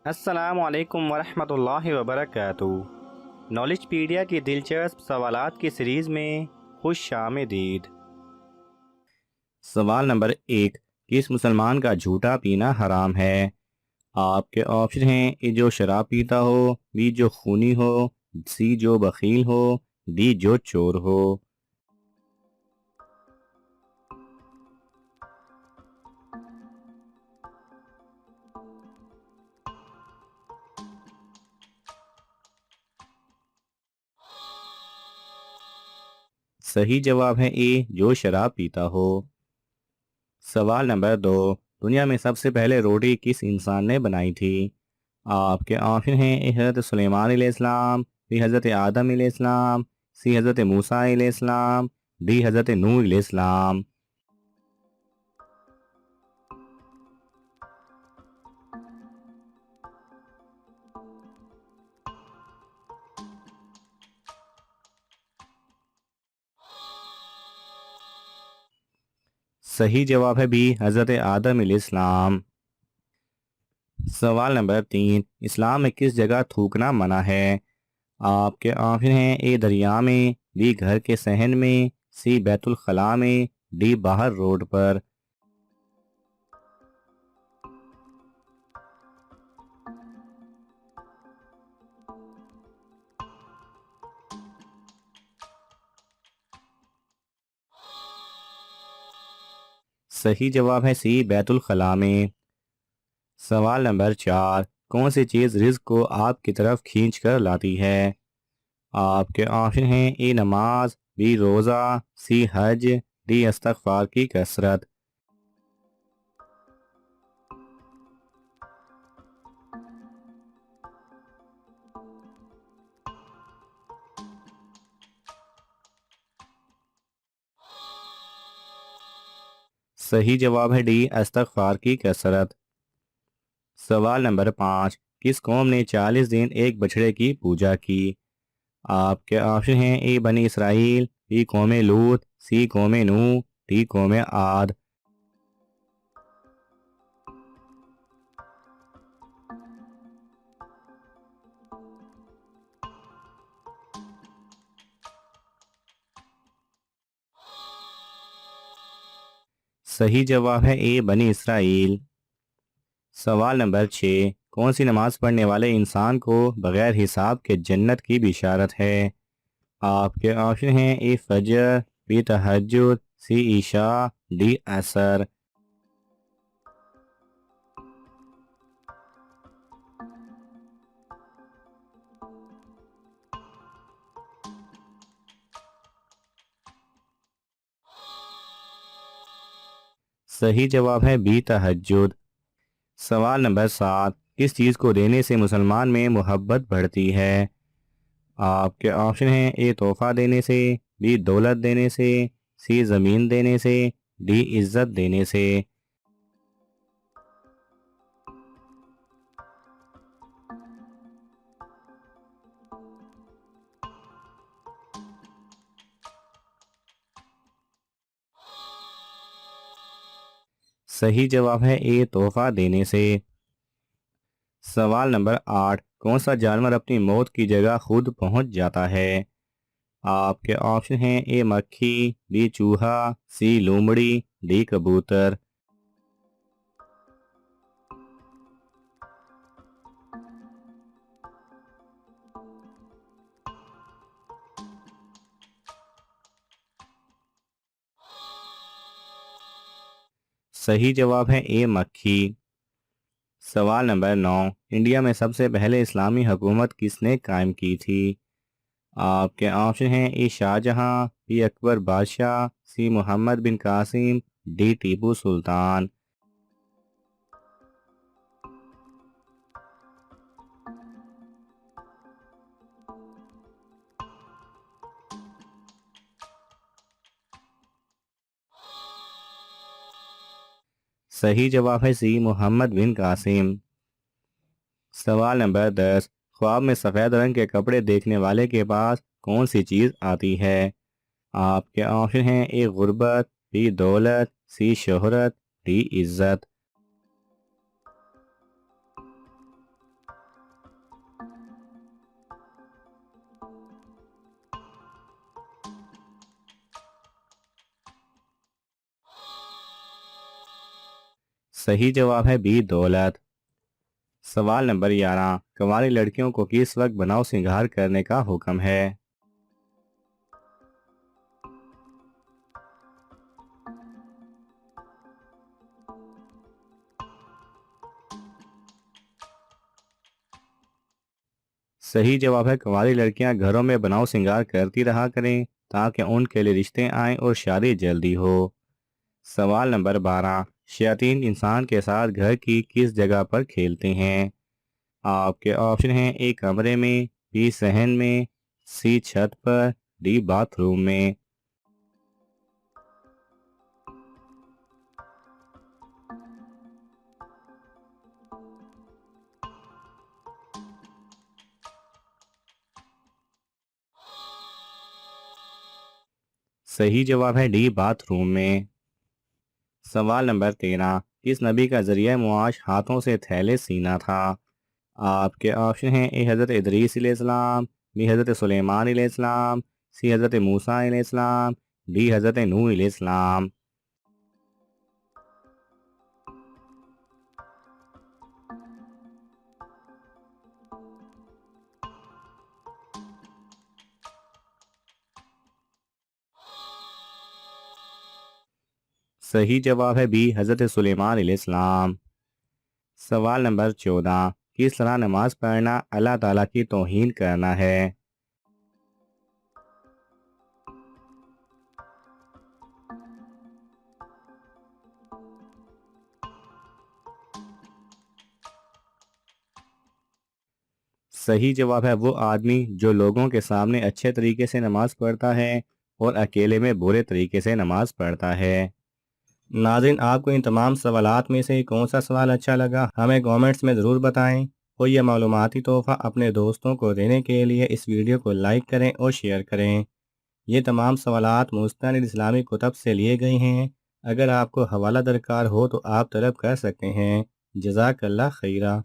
अस्सलाम वालेकुम वरहमतुल्लाहि वबरकातुहू। नॉलेजपीडिया की दिलचस्प सवालात की सीरीज़ में खुश आमदीद। सवाल नंबर 1, किस मुसलमान का झूठा पीना हराम है? आपके ऑप्शन हैं: ए जो शराब पीता हो, बी जो खूनी हो, सी जो बखील हो, डी जो चोर हो। सही जवाब है ए जो शराब पीता हो। सवाल नंबर 2, दुनिया में सबसे पहले रोटी किस इंसान ने बनाई थी? आपके ऑप्शन हैं: ए हज़रत सुलेमान अलैहिस्सलाम, बी हज़रत आदम अलैहिस्सलाम, सी हज़रत मूसा अलैहिस्सलाम, डी हज़रत नूह अलैहिस्सलाम। सही जवाब है बी हज़रत आदम अलैहिस्सलाम। सवाल नंबर 3, इस्लाम में किस जगह थूकना मना है? आपके ऑप्शन हैं: ए दरिया में, बी घर के सहन में, सी बैतुल खला में, डी बाहर रोड पर। सही जवाब है सी बैतुल खला में। सवाल नंबर 4, कौन सी चीज़ रिज्क को आपकी तरफ खींच कर लाती है? आपके ऑप्शन हैं: ए नमाज, बी रोज़ा, सी हज, डी इस्तगफार की कसरत। सही जवाब है डी इस्तगफार की कसरत। सवाल नंबर 5, किस कौम ने 40 दिन एक बछड़े की पूजा की? आपके ऑप्शन हैं: ए बनी इसराइल, बी कौम लूत, सी कौम नूह, डी कौम आद। सही जवाब है ए बनी इसराइल। सवाल नंबर 6, कौन सी नमाज पढ़ने वाले इंसान को बगैर हिसाब के जन्नत की बिशारत है? आपके ऑप्शन हैं: ए फजर, बी तहज्जुद, सी ईशा, डी असर। सही जवाब है बी तहज्जुद। सवाल नंबर 7, किस चीज़ को देने से मुसलमान में मोहब्बत बढ़ती है? आपके ऑप्शन हैं: ए तोहफा देने से, बी दौलत देने से, सी ज़मीन देने से, डी इज्जत देने से। सही जवाब है ए तोहफा देने से। सवाल नंबर 8, कौन सा जानवर अपनी मौत की जगह खुद पहुंच जाता है? आपके ऑप्शन हैं: ए मक्खी, बी चूहा, सी लोमड़ी, डी कबूतर। सही जवाब है ए मक्खी। सवाल नंबर 9, इंडिया में सबसे पहले इस्लामी हुकूमत किसने कायम की थी? आपके ऑप्शन हैं: ए शाहजहां, बी अकबर बादशाह, सी मोहम्मद बिन कासिम, डी टीपू सुल्तान। सही जवाब है सी मोहम्मद बिन कासिम। सवाल नंबर 10, ख्वाब में सफ़ेद रंग के कपड़े देखने वाले के पास कौन सी चीज़ आती है? आपके ऑप्शन हैं: ए गुर्बत, बी दौलत, सी शोहरत, डी इज़्ज़त। सही जवाब है बी दौलत। सवाल नंबर 11, कुंवारी लड़कियों को किस वक्त बनाव श्रृंगार करने का हुक्म है? सही जवाब है कुंवारी लड़कियां घरों में बनाव श्रृंगार करती रहा करें ताकि उनके लिए रिश्ते आएं और शादी जल्दी हो। सवाल नंबर 12, शयातीन इंसान के साथ घर की किस जगह पर खेलते हैं? आपके ऑप्शन हैं ए कमरे में, बी सहन में, सी छत पर, डी बाथरूम में। सही जवाब है डी बाथरूम में। सवाल नंबर 13, किस नबी का जरिया मुआश हाथों से थैले सीना था? आपके ऑप्शन हैं ए हज़रत इदरीस अलैहिस्सलाम, बी हज़रत सुलेमान अलैहिस्सलाम, सी हज़रत मूसा अलैहिस्सलाम, डी हज़रत नूह अलैहिस्सलाम। सही जवाब है बी हज़रत सुलेमान अलैहिस्सलाम। सवाल नंबर 14, किस तरह नमाज पढ़ना अल्लाह ताला की तौहीन करना है? सही जवाब है वो आदमी जो लोगों के सामने अच्छे तरीके से नमाज पढ़ता है और अकेले में बुरे तरीके से नमाज पढ़ता है। नाज़रीन, आपको इन तमाम सवालात में से कौन सा सवाल अच्छा लगा हमें कमेंट्स में ज़रूर बताएं और यह मालूमाती तोहफ़ा अपने दोस्तों को देने के लिए इस वीडियो को लाइक करें और शेयर करें। ये तमाम सवालात मुस्तनिद इस्लामी कुतब से लिए गए हैं। अगर आपको हवाला दरकार हो तो आप तलब कर सकते हैं। जज़ाकल्लाह खैरा।